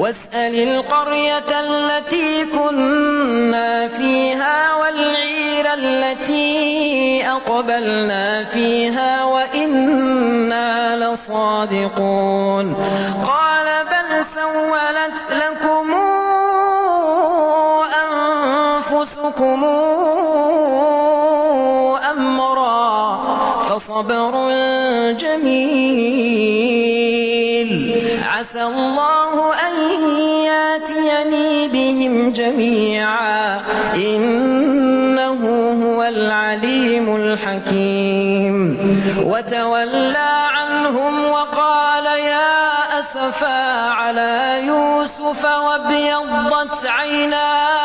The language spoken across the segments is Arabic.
واسأل القرية التي كنا فيها والعير التي أقبلنا فيها وإنا لصادقون قال بل سولت لكم أنفسكم أمرا فصبر جميل عسى الله أن ياتيني بهم جميعا إنه هو العليم الحكيم وتولى عنهم وقال يا أسفا على يوسف وابيضت عيناه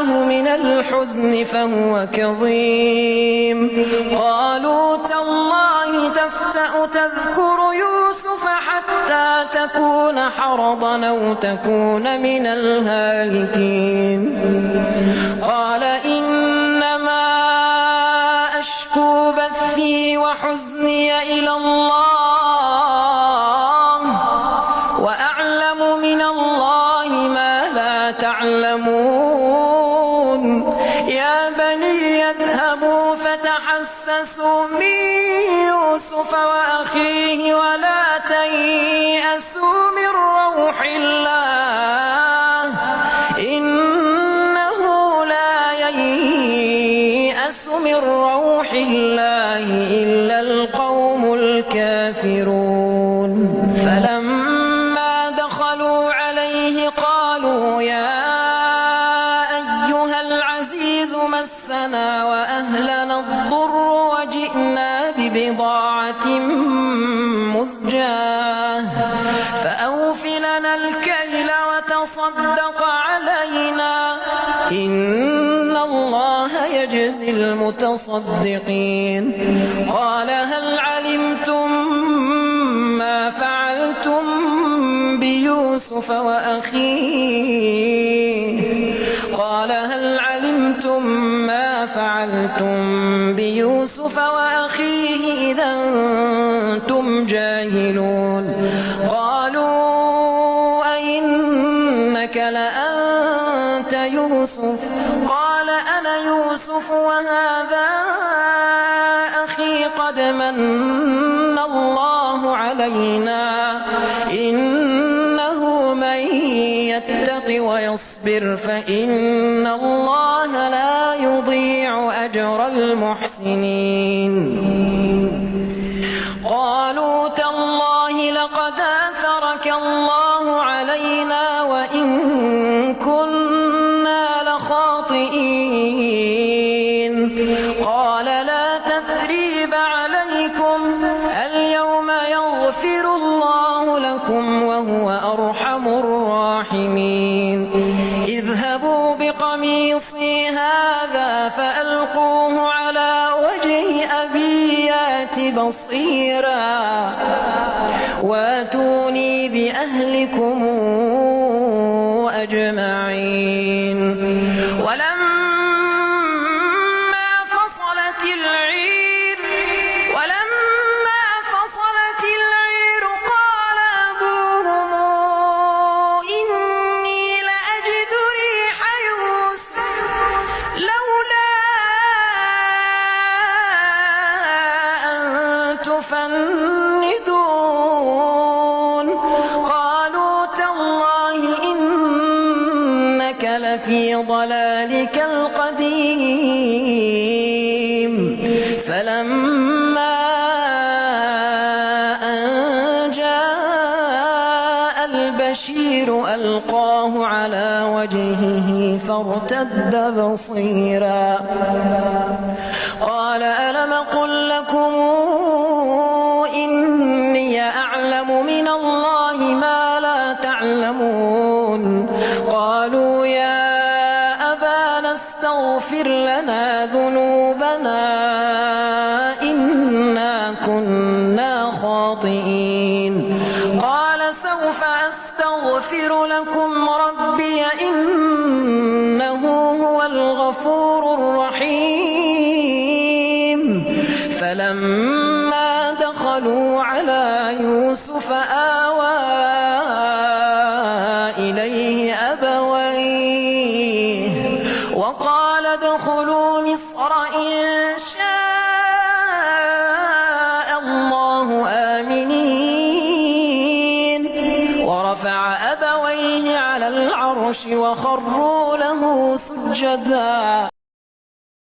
من الحزن فهو كظيم قالوا تالله تفتأ تذكر يوسف حتى تكون حرضا أو تكون من الهالكين قال إنما أشكو بثي وحزني إلى الله وأعلم من الله ما لا تعلمون يا بني اذهبوا فتحسسوا من يوسف وأخيه ولا تيأسوا من روح الله إنه لا ييأس من روح الله إلا القوم الكافرون فلما دخلوا عليه قالوا يا أيها العزيز مسنا وأهلنا الضر وجئنا ببضاعة مزجاة فأوف لنا الكيل وتصدق علينا إن الله يجزي المتصدقين قال هل علمتم ما فعلتم بيوسف وأخيه قال هل علمتم ما فعلتم بيوسف وأخيه إذا أنتم جاهلون قالوا أئنك لأنت يوسف قال أنا يوسف وهذا أخي قد من الله علينا إنه من يتق ويصبر فإن الله لا يضيع أجر المحسنين قالوا تالله لقد آثرك الله علينا وإن كنا لخاطئين قال لا تثريب عليكم اليوم يغفر الله لكم وهو أرحم الراحمين اذهبوا بقميصي هذا فألقوه على وجه أبي يات بصيرا واتوني بأهلكم أجمعين ولما فصلت العير قال أبوهم إني لأجد ريح يوسف لولا أن تفندون قالوا تالله إنك لفي ضلالك القديم فلما أن جاء البشير ألقاه على وجهه فارتد بصيرا قال ألم قل لكم إني أعلم من الله ما لا تعلمون قالوا يا أبانا استغفر لنا ذنوبنا إنا كنا خاطئين قال سوف أستغفر لكم ربي إنه هو الغفور الرحيم فلما دخلوا على يوسف آوى إليه أبويه وقال ادخلوا مصر إن شاء الله آمنين ورفع أبويه على العرش وخروا له سجدا